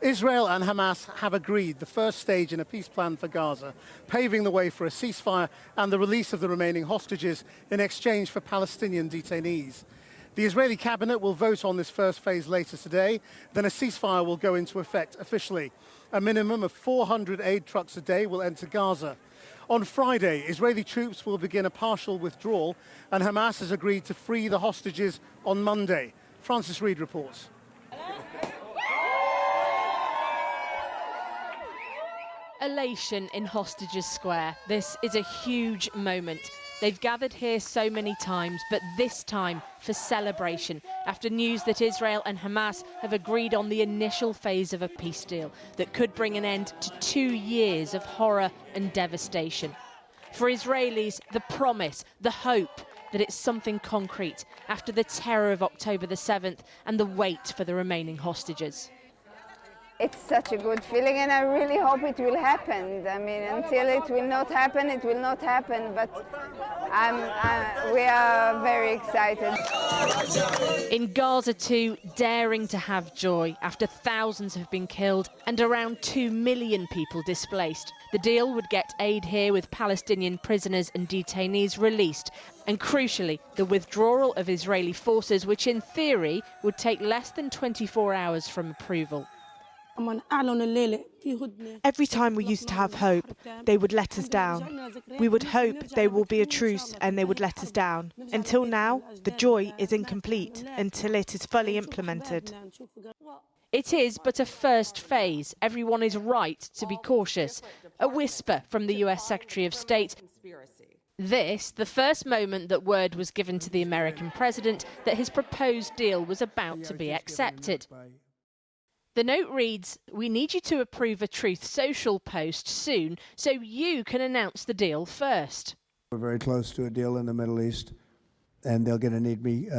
Israel and Hamas have agreed the first stage in a peace plan for Gaza, paving the way for a ceasefire and the release of the remaining hostages in exchange for Palestinian detainees. The Israeli cabinet will vote on this first phase later today. Then a ceasefire will go into effect officially. A minimum of 400 aid trucks a day will enter Gaza. On Friday, Israeli troops will begin a partial withdrawal, and Hamas has agreed to free the hostages on Monday. Francis Reid reports. Elation in Hostages Square. This is a huge moment. They've gathered here so many times, but this time for celebration, after news that Israel and Hamas have agreed on the initial phase of a peace deal that could bring an end to 2 years of horror and devastation. For Israelis, the promise, the hope that it's something concrete after the terror of October the 7th and the wait for the remaining hostages. It's such a good feeling, and I really hope it will happen. I mean, until it will not happen, it will not happen, but we are very excited. In Gaza too, daring to have joy after thousands have been killed and around 2 million people displaced. The deal would get aid here with Palestinian prisoners and detainees released, and crucially, the withdrawal of Israeli forces, which in theory would take less than 24 hours from approval. Every time we used to have hope, they would let us down. We would hope there will be a truce and they would let us down. Until now, the joy is incomplete until it is fully implemented. It is but a first phase. Everyone is right to be cautious. A whisper from the US Secretary of State. This, the first moment that word was given to the American president that his proposed deal was about to be accepted. The note reads, "We need you to approve a Truth Social post soon so you can announce the deal first." We're very close to a deal in the Middle East, and they're going to need me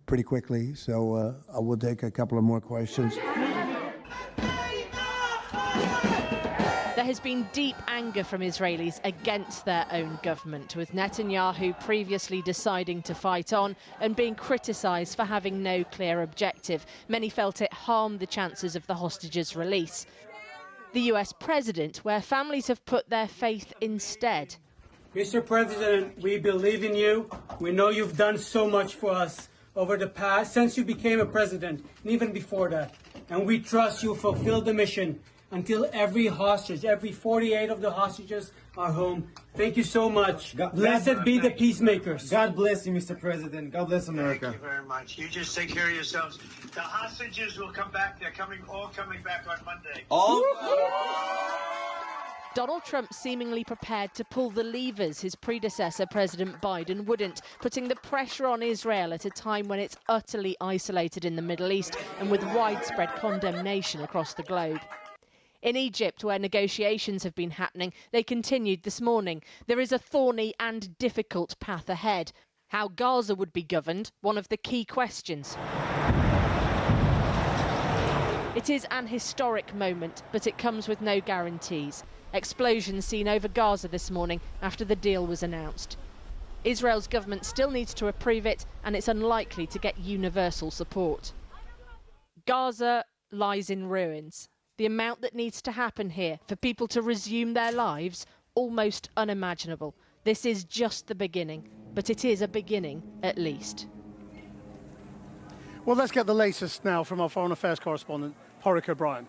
pretty quickly, so I will take a couple of more questions. There has been deep anger from Israelis against their own government, with Netanyahu previously deciding to fight on and being criticised for having no clear objective. Many felt it harmed the chances of the hostages' release. The US president, where families have put their faith instead. Mr. President, we believe in you. We know you've done so much for us over the past, since you became a president, and even before that. And we trust you fulfill the mission until every hostage, every 48 of the hostages are home. Thank you so much. Blessed be the peacemakers. God bless you, Mr. President. God bless America. Thank you very much. You just take care of yourselves. The hostages will come back. They're all coming back on Monday. Donald Trump seemingly prepared to pull the levers his predecessor, President Biden, wouldn't, putting the pressure on Israel at a time when it's utterly isolated in the Middle East and with widespread condemnation across the globe. In Egypt, where negotiations have been happening, they continued this morning. There is a thorny and difficult path ahead. How Gaza would be governed, one of the key questions. It is an historic moment, but it comes with no guarantees. Explosions seen over Gaza this morning after the deal was announced. Israel's government still needs to approve it, and it's unlikely to get universal support. Gaza lies in ruins. The amount that needs to happen here for people to resume their lives, almost unimaginable. This is just the beginning, but it is a beginning at least. Well, let's get the latest now from our Foreign Affairs correspondent, Porrick O'Brien.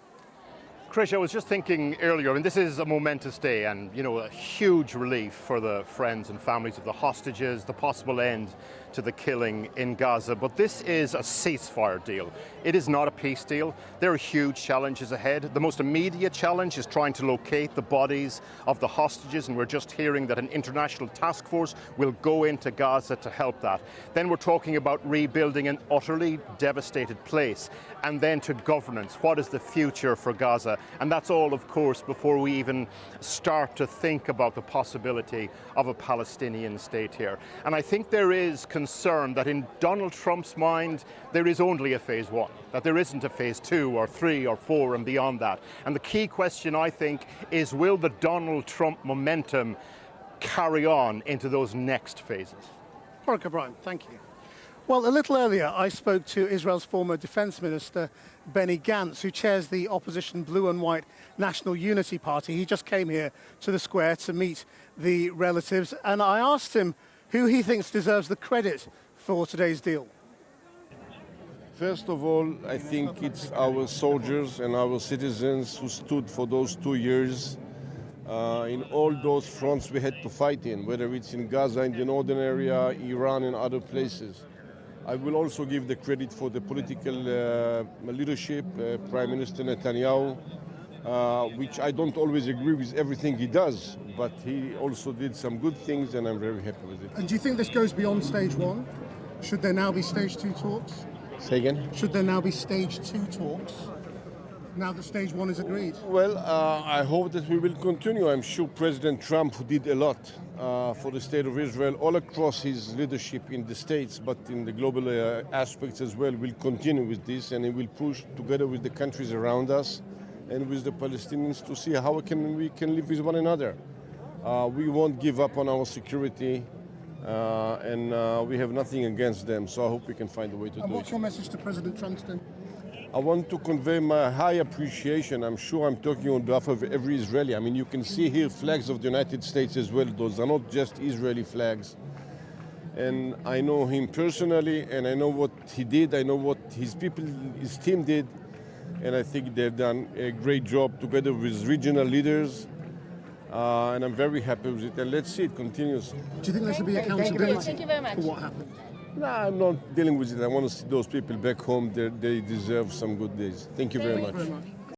Krish, I was just thinking earlier, and this is a momentous day and, a huge relief for the friends and families of the hostages, the possible end to the killing in Gaza. But this is a ceasefire deal. It is not a peace deal. There are huge challenges ahead. The most immediate challenge is trying to locate the bodies of the hostages, and we're just hearing that an international task force will go into Gaza to help that. Then we're talking about rebuilding an utterly devastated place, and then to governance. What is the future for Gaza? And that's all, of course, before we even start to think about the possibility of a Palestinian state here. And I think there is concern that in Donald Trump's mind, there is only a phase one, that there isn't a phase 2 or 3 or 4 and beyond that. And the key question, I think, is will the Donald Trump momentum carry on into those next phases? Porrick O'Brien, thank you. Well, a little earlier, I spoke to Israel's former defense minister, Benny Gantz, who chairs the opposition Blue and White National Unity Party. He just came here to the square to meet the relatives, and I asked him who he thinks deserves the credit for today's deal. First of all, I think it's our soldiers and our citizens who stood for those 2 years in all those fronts we had to fight in, whether it's in Gaza, in the northern area, Iran, and other places. I will also give the credit for the political leadership, Prime Minister Netanyahu, which I don't always agree with everything he does, but he also did some good things, and I'm very happy with it. And do you think this goes beyond stage one? Should there now be stage 2 talks? Say again? Should there now be stage 2 talks, now that stage 1 is agreed? Well, I hope that we will continue. I'm sure President Trump, who did a lot for the state of Israel all across his leadership in the States, but in the global aspects as well, will continue with this, and he will push together with the countries around us and with the Palestinians to see how we can live with one another. We won't give up on our security, and we have nothing against them, so I hope we can find a way to do it. And what's your message to President Trump then? I want to convey my high appreciation. I'm sure I'm talking on behalf of every Israeli. I mean, you can see here flags of the United States as well. Those are not just Israeli flags. And I know him personally, and I know what he did. I know what his people, his team did. And I think they've done a great job together with regional leaders. And I'm very happy with it. And let's see it continues. Do you think there should be accountability for what happened? No, I'm not dealing with it. I want to see those people back home. They deserve some good days. Thank you very much.